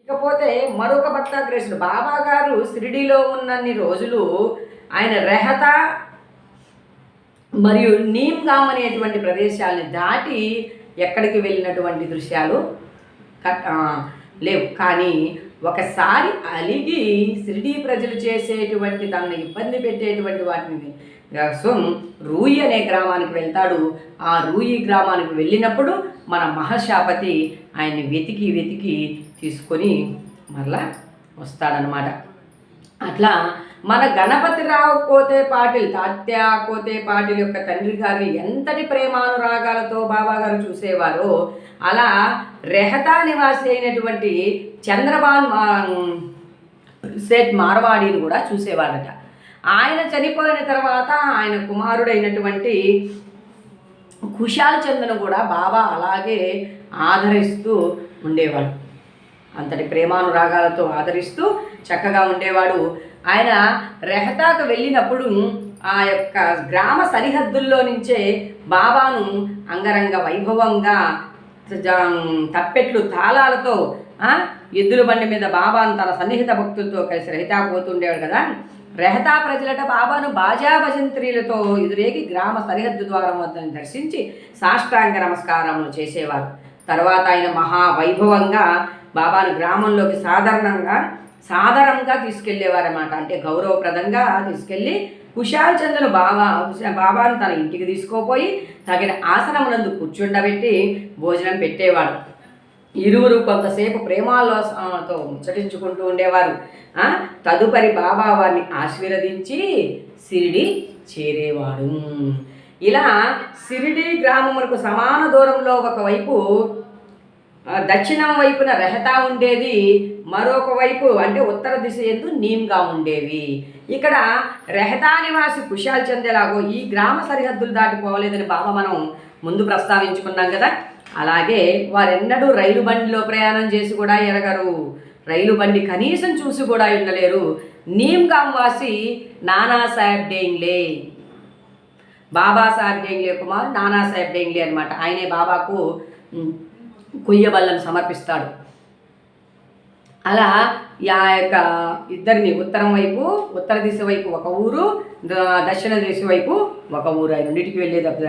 ఇకపోతే మరొక భక్తాగ్రేసుడు బాబా గారు షిరిడీలో ఉన్నన్ని రోజులు ఆయన రెహత మరియు నీమ్గామ్ అనేటువంటి ప్రదేశాలని దాటి ఎక్కడికి వెళ్ళినటువంటి దృశ్యాలు లేవు. కానీ ఒకసారి అలిగి షిరిడీ ప్రజలు చేసేటువంటి తనని ఇబ్బంది పెట్టేటువంటి వాటిని కోసం రూయి అనే గ్రామానికి వెళ్తాడు. ఆ రూయి గ్రామానికి వెళ్ళినప్పుడు మన మహర్షాపతి ఆయన్ని వెతికి వెతికి తీసుకొని మరలా వస్తాడనమాట. అట్లా మన గణపతిరావు కోతే పాటిల్, తాత్యా కోతే పాటిల్ యొక్క తండ్రి గారిని ఎంతటి ప్రేమానురాగాలతో బాబాగారు చూసేవారో అలా రెహతా నివాసి అయినటువంటి చంద్రబాన్ సేట్ మార్వాడీని కూడా చూసేవాడట. ఆయన చనిపోయిన తర్వాత ఆయన కుమారుడైనటువంటి కుశాల్ చంద్ను కూడా బాబా అలాగే ఆదరిస్తూ ఉండేవాడు. అంతటి ప్రేమానురాగాలతో ఆదరిస్తూ చక్కగా ఉండేవాడు. ఆయన రెహతాకు వెళ్ళినప్పుడు ఆ యొక్క గ్రామ సరిహద్దుల్లో నుంచే బాబాను అంగరంగ వైభవంగా తప్పెట్లు తాళాలతో ఎద్దుల బండి మీద బాబాను తన సన్నిహిత భక్తులతో కలిసి రెహతా పోతుండేవాడు కదా. రెహతా ప్రజలట బాబాను బాజా భజంత్రీలతో ఎదురేగి గ్రామ సరిహద్దు ద్వారం వద్దని దర్శించి సాష్టాంగ నమస్కారములు చేసేవారు. తర్వాత ఆయన మహావైభవంగా బాబాను గ్రామంలోకి సాధారణంగా తీసుకెళ్లేవారన్నమాట. అంటే గౌరవప్రదంగా తీసుకెళ్ళి కుశాల్ చంద్రును బాబాను తన ఇంటికి తీసుకుపోయి తగిన ఆసనమునందు కూర్చుండబెట్టి భోజనం పెట్టేవాడు. ఇరువురు కొంతసేపు ప్రేమాలోసంతో ముచ్చటించుకుంటూ ఉండేవారు. తదుపరి బాబా వారిని ఆశీర్వదించి షిరిడి చేరేవాడు. ఇలా షిరిడి గ్రామమునకు సమాన దూరంలో ఒకవైపు దక్షిణం వైపున రెహతా ఉండేది, మరొక వైపు అంటే ఉత్తర దిశ ఎందు నీమ్గా ఉండేవి. ఇక్కడ రెహతా నివాసి కుశాల్ చంద్ ఎలాగో ఈ గ్రామ సరిహద్దులు దాటిపోలేదని బాబా మనం ముందు ప్రస్తావించుకున్నాం కదా. అలాగే వారెన్నడూ రైలు బండిలో ప్రయాణం చేసి కూడా ఎరగరు, రైలు బండి కనీసం చూసి కూడా ఉండలేరు. నీమ్గామ్ వాసి నానాసాహెబ్ డేంగ్లే, బాబాసాహెబ్ డేంగ్లే కుమార్ నానాసాహెబ్ డేంగ్లే అనమాట. ఆయనే బాబాకు కొయ్యబల్లను సమర్పిస్తాడు. అలా ఆ యొక్క ఇద్దరిని ఉత్తర దిశ వైపు ఒక ఊరు, దక్షిణ దిశ వైపు ఒక ఊరు, ఆయన రెండింటికి వెళ్ళేటప్పుడు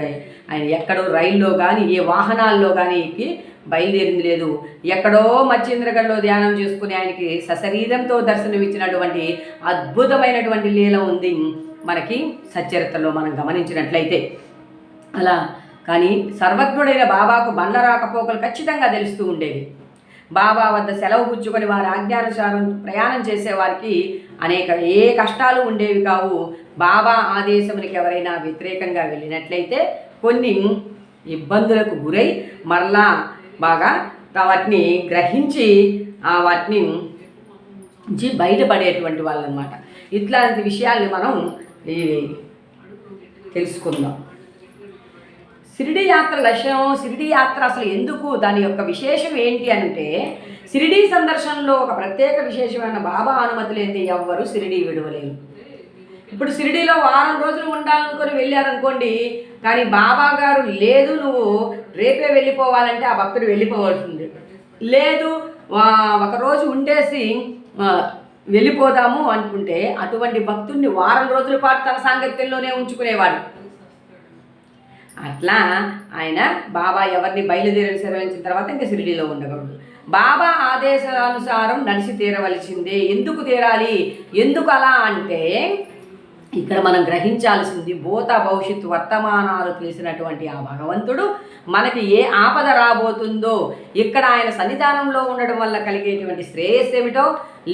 ఆయన ఎక్కడో రైల్లో కానీ ఏ వాహనాల్లో కానీ ఎక్కి బయలుదేరింది లేదు. ఎక్కడో మచ్చింద్రగఢ్లో ధ్యానం చేసుకుని ఆయనకి సశరీరంతో దర్శనమిచ్చినటువంటి అద్భుతమైనటువంటి లీల ఉంది మనకి సచ్చరిత్రలో మనం గమనించినట్లయితే. అలా కానీ సర్వజ్ఞుడైన బాబాకు బండ్ల రాకపోకలు ఖచ్చితంగా తెలుస్తూ ఉండేవి. బాబా వద్ద సెలవు పుచ్చుకొని వారి ఆజ్ఞానుసారం ప్రయాణం చేసేవారికి ఏ కష్టాలు ఉండేవి కావు. బాబా ఆదేశమునికి ఎవరైనా వ్యతిరేకంగా వెళ్ళినట్లయితే కొన్ని ఇబ్బందులకు గురై మరలా బాగా వాటిని గ్రహించి వాటిని బయటపడేటువంటి వాళ్ళు అనమాట. ఇట్లాంటి విషయాల్ని మనం తెలుసుకుందాం. షిరిడి యాత్ర లక్ష్యం, షిరిడి యాత్ర అసలు ఎందుకు, దాని యొక్క విశేషం ఏంటి అంటే, షిరిడి సందర్శనలో ఒక ప్రత్యేక విశేషమైన బాబా అనుమతి లేనిది ఎవ్వరూ షిరిడి విడవలేరు. ఇప్పుడు షిరిడీలో వారం రోజులు ఉండాలనుకొని వెళ్ళారనుకోండి, కానీ బాబా గారు లేదు నువ్వు రేపే వెళ్ళిపోవాలంటే ఆ భక్తుడు వెళ్ళిపోవాల్సింది. లేదు ఒకరోజు ఉండేసి వెళ్ళిపోదాము అనుకుంటే అటువంటి భక్తుడిని వారం రోజుల పాటు తన సాంగత్యంలోనే ఉంచుకునేవాడు. అట్లా ఆయన బాబా ఎవరిని బయలుదేరి సెలవించిన తర్వాత ఇంకా షిరిడీలో ఉండకూడదు. బాబా ఆదేశానుసారం నడిచి తీరవలసిందే. ఎందుకు తీరాలి, ఎందుకు అలా అంటే ఇక్కడ మనం గ్రహించాల్సింది భూత భవిష్యత్తు వర్తమానాలు తెలిసినటువంటి ఆ భగవంతుడు మనకి ఏ ఆపద రాబోతుందో, ఇక్కడ ఆయన సన్నిధానంలో ఉండడం వల్ల కలిగేటువంటి శ్రేయస్సు ఏమిటో,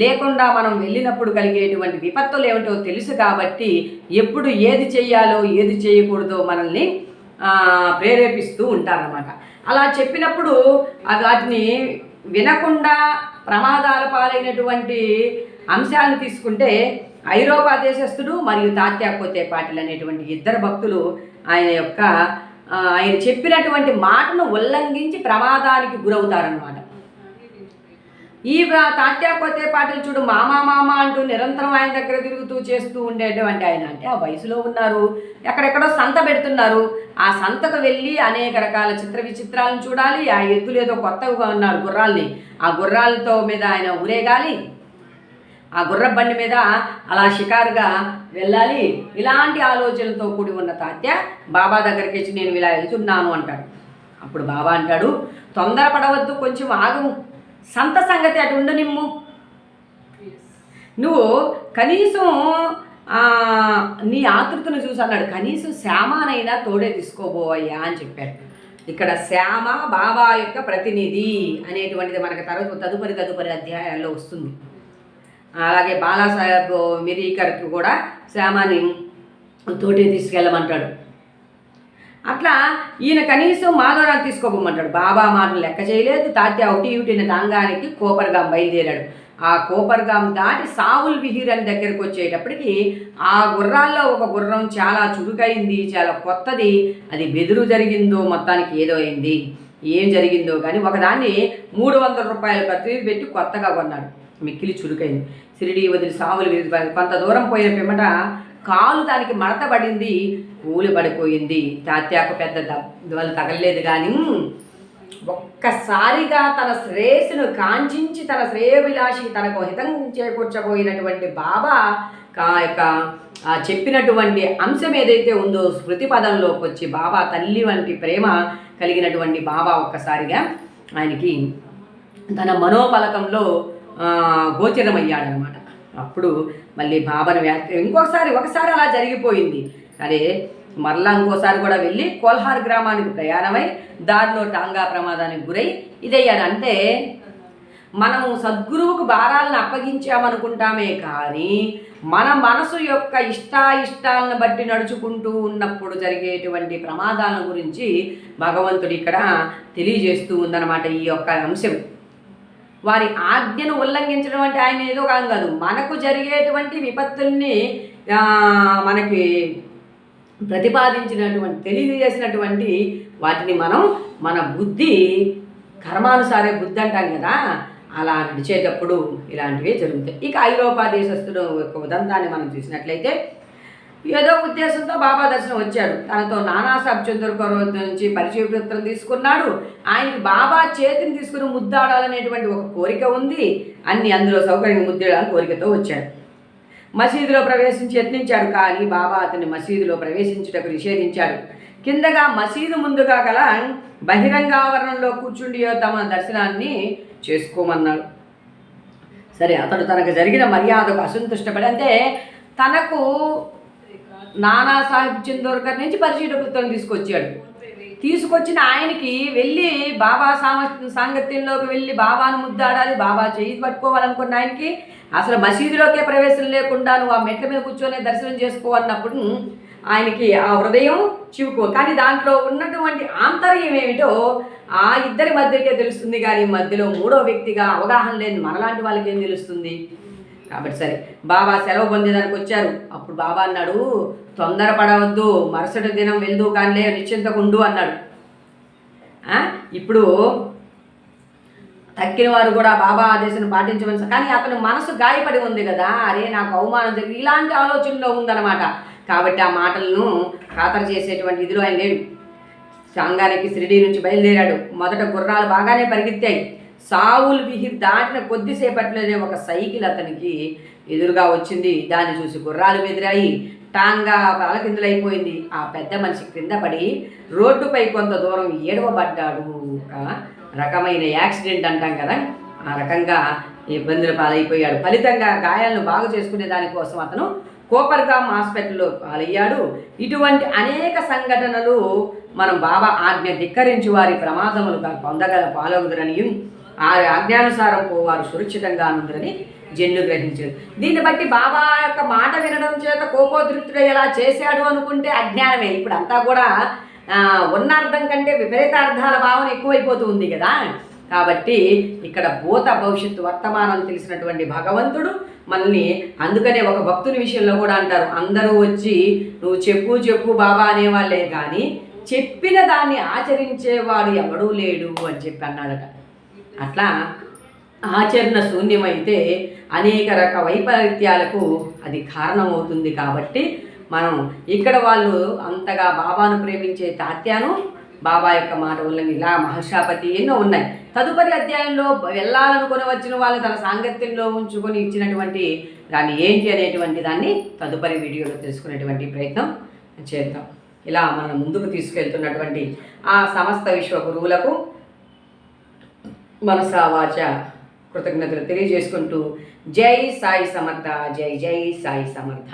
లేకుండా మనం వెళ్ళినప్పుడు కలిగేటువంటి విపత్తులు ఏమిటో తెలుసు కాబట్టి ఎప్పుడు ఏది చెయ్యాలో ఏది చేయకూడదో మనల్ని ప్రేరేపిస్తూ ఉంటారన్నమాట. అలా చెప్పినప్పుడు వాటిని వినకుండా ప్రమాదాల పాలైనటువంటి అంశాలను తీసుకుంటే ఐరోపా దేశస్థుడు మరియు తాత్యా కోతే పాటిల్ అనేటువంటి ఇద్దరు భక్తులు ఆయన చెప్పినటువంటి మాటను ఉల్లంఘించి ప్రమాదానికి గురవుతారనమాట. ఈ తాత్యా కొత్తే పాటలు చూడు మామా మామ అంటూ నిరంతరం ఆయన దగ్గర తిరుగుతూ చేస్తూ ఉండేటువంటి ఆయన. అంటే ఆ వయసులో ఉన్నారు, ఎక్కడెక్కడో సంత పెడుతున్నారు. ఆ సంతకు వెళ్ళి అనేక రకాల చిత్ర విచిత్రాలను చూడాలి. ఆ ఎద్దులేదో కొత్తగా ఉన్నాడు గుర్రాల్ని, ఆ గుర్రాలతో మీద ఆయన ఊరేగాలి, ఆ గుర్ర బండి మీద అలా షికారుగా వెళ్ళాలి. ఇలాంటి ఆలోచనలతో కూడి ఉన్న తాత్య బాబా దగ్గరికి వచ్చి నేను ఇలా వెళ్తున్నాను అంటాడు. అప్పుడు బాబా అంటాడు, తొందరపడవద్దు, కొంచెం ఆగము, సంత సంగతి అటు ఉండు నిమ్ము, నువ్వు కనీసం నీ ఆతృతను చూసి అన్నాడు, కనీసం శ్యామనైనా తోడే తీసుకోబోయ్యా అని చెప్పాడు. ఇక్కడ శ్యామ బాబా యొక్క ప్రతినిధి అనేటువంటిది మనకు తదుపరి అధ్యాయాల్లో వస్తుంది. అలాగే బాలాసాహెబ్ మిరీకర్కి కూడా శ్యామాని తోటే తీసుకెళ్ళమంటాడు. అట్లా ఈయన కనీసం మాధవరావు తీసుకోబోమంటాడు. బాబా మాటలు లెక్క చేయలేదు. తాత్య ఒకటి టాంగానికి కోపర్గాం బయలుదేరాడు. ఆ కోపర్గాం దాటి సావుల్ విహిర్ అని దగ్గరికి వచ్చేటప్పటికి ఆ గుర్రాల్లో ఒక గుర్రం చాలా చురుకైంది, చాలా కొత్తది. అది బెదురు జరిగిందో మొత్తానికి ఏదో అయింది, ఏం జరిగిందో కానీ ఒకదాన్ని 300 రూపాయలు ఖరీదు పెట్టి కొత్తగా కొన్నాడు. మిక్కిలి చురుకైంది. షిరిడీ వదిలి సావులు విహిర్ కొంత దూరం పోయిన పిమ్మట కాలు దానికి మడత పడింది, కూలి పడిపోయింది. తాత్యాకు పెద్ద దెబ్బలు తగలలేదు, కానీ ఒక్కసారిగా తన శ్రేయస్సును కాంక్షించి తన శ్రేయభిలాషి తనకు హితం చేకూర్చబోయినటువంటి బాబా యొక్క చెప్పినటువంటి అంశం ఏదైతే ఉందో స్మృతి పదంలోకి వచ్చి బాబా తల్లి వంటి ప్రేమ కలిగినటువంటి బాబా ఒక్కసారిగా ఆయనకి తన మనోపలకంలో గోచరమయ్యాడనమాట. అప్పుడు మళ్ళీ బాబాను ఒకసారి అలా జరిగిపోయింది. అదే మరలా ఇంకోసారి కూడా వెళ్ళి కోల్హార్ గ్రామానికి ప్రయాణమై దారిలో టాంగా ప్రమాదానికి గురై ఇదయ్యాడు. అంటే మనము సద్గురువుకు భారాలను అప్పగించామనుకుంటామే కానీ మన మనసు యొక్క ఇష్టాలను బట్టి నడుచుకుంటూ ఉన్నప్పుడు జరిగేటువంటి ప్రమాదాల గురించి భగవంతుడు ఇక్కడ తెలియజేస్తూ ఉందన్నమాట. ఈ యొక్క అంశం వారి ఆజ్ఞను ఉల్లంఘించడం అంటే ఆయన ఏదో కాదు, మనకు జరిగేటువంటి విపత్తుల్ని మనకి ప్రతిపాదించినటువంటి తెలియజేసినటువంటి వాటిని మనం మన బుద్ధి కర్మానుసారే బుద్ధి అంటాం కదా, అలా నడిచేటప్పుడు ఇలాంటివి జరుగుతాయి. ఇక ఐరోపా దేశస్థుడు యొక్క ఉదంతాన్ని మనం చూసినట్లయితే ఏదో ఉద్దేశంతో బాబా దర్శనం వచ్చాడు. తనతో నానాసాహెబ్ చంద్రకర్ నుంచి పరిచయ పత్రం తీసుకున్నాడు. ఆయనకి బాబా చేతిని తీసుకుని ముద్దాడాలనేటువంటి ఒక కోరిక ఉంది. అందులో సౌకర్యంగా ముద్దాడాలని కోరికతో వచ్చాడు. మసీదులో ప్రవేశించి యత్నించాడు, కానీ బాబా అతన్ని మసీదులో ప్రవేశించుటకు నిషేధించాడు. కిందగా మసీదు ముందుగా గల బహిరంగ ఆవరణంలో కూర్చుండి తమ దర్శనాన్ని చేసుకోమన్నాడు. సరే, అతడు తనకు జరిగిన మర్యాదకు అసంతుష్టపడి, అంటే తనకు నానాసాహెబ్ చందోర్కర్ నుంచి పరిచయ పత్రం తీసుకొచ్చిన ఆయనకి వెళ్ళి బాబా సాంగత్యంలోకి వెళ్ళి బాబాను ముద్దాడాలి, బాబా చేయి పట్టుకోవాలనుకున్న ఆయనకి అసలు మసీదులోకే ప్రవేశం లేకుండా నువ్వు ఆ మెట్ల మీద కూర్చొని దర్శనం చేసుకో అన్నప్పుడు ఆయనకి ఆ హృదయం చివుకో. కానీ దాంట్లో ఉన్నటువంటి ఆంతర్యం ఏమిటో ఆ ఇద్దరి మధ్యకే తెలుస్తుంది, కానీ మధ్యలో మూడో వ్యక్తిగా అవగాహన లేని మనలాంటి వాళ్ళకి ఏం తెలుస్తుంది? కాబట్టి సరే, బాబా సెలవు పొందేదానికి వచ్చారు. అప్పుడు బాబా అన్నాడు, తొందరపడవద్దు, మరుసటి దినం వెళ్దు కానీ నిశ్చింతకుండు అన్నాడు. ఇప్పుడు తక్కిన వారు కూడా బాబా ఆదేశాన్ని పాటించవలసి, కానీ అతని మనసు గాయపడి ఉంది కదా, అరే నాకు అవమానం జరిగి ఇలాంటి ఆలోచనలో ఉందన్నమాట. కాబట్టి ఆ మాటలను ఖాతరు చేసేటువంటి ఇదిలో ఆయన లేడు. సాంగానికి షిరిడీ నుంచి బయలుదేరాడు. మొదట గుర్రాలు బాగానే పరిగెత్తాయి. సావుల్ విహిర్ దాటిన కొద్దిసేపట్లోనే ఒక సైకిల్ అతనికి ఎదురుగా వచ్చింది. దాన్ని చూసి గుర్రాలు బెదిరాయి. టాంగా పాలకిందులైపోయింది. ఆ పెద్ద మనిషి క్రింద పడి రోడ్డుపై కొంత దూరం ఏడవబడ్డాడు. రకమైన యాక్సిడెంట్ అంటాం కదా, ఆ రకంగా ఇబ్బందులు పాలైపోయాడు. ఫలితంగా గాయాలను బాగు చేసుకునే దానికోసం అతను కోపర్గాం హాస్పిటల్లో పాలయ్యాడు. ఇటువంటి అనేక సంఘటనలు మనం బాబా ఆజ్ఞ ధిక్కరించి వారి ప్రమాదములు పాలవుదురని, ఆ ఆజ్ఞానుసారం వారు సురక్షితంగా ఉందని జన్ను గ్రహించాడు. దీన్ని బట్టి బాబా యొక్క మాట వినడం చేత కోపోద్రిక్తుడు ఎలా చేశాడు అనుకుంటే అజ్ఞానమే. ఇప్పుడు అంతా కూడా ఉన్న అర్థం కంటే విపరీతార్థాల భావన ఎక్కువైపోతూ ఉంది కదా. కాబట్టి ఇక్కడ భూత భవిష్యత్తు వర్తమానం తెలిసినటువంటి భగవంతుడు మనల్ని, అందుకనే ఒక భక్తుని విషయంలో కూడా అంటారు, అందరూ వచ్చి నువ్వు చెప్పు బాబా అనేవాళ్ళే కానీ చెప్పిన దాన్ని ఆచరించేవాడు ఎవడూ లేడు అని చెప్పి అన్నాడట. అట్లా ఆచరణ శూన్యమైతే అనేక వైపరీత్యాలకు అది కారణమవుతుంది. కాబట్టి మనం ఇక్కడ వాళ్ళు అంతగా బాబాను ప్రేమించే తాత్యాను బాబా యొక్క మాట ఉల్లంఘి ఇలా మహర్షాపతి ఎన్నో ఉన్నాయి. తదుపరి అధ్యాయంలో వెళ్ళాలనుకుని వచ్చిన వాళ్ళు తన సాంగత్యంలో ఉంచుకొని ఇచ్చినటువంటి దాన్ని ఏంటి అనేటువంటి దాన్ని తదుపరి వీడియోలో తెలుసుకునేటువంటి ప్రయత్నం చేద్దాం. ఇలా మనం ముందుకు తీసుకెళ్తున్నటువంటి ఆ సమస్త విశ్వ గురువులకు మనసా వాచ కృతజ్ఞతలు తెలియజేసుకుంటూ జై సాయి సమర్థ, జై జై సాయి సమర్థ.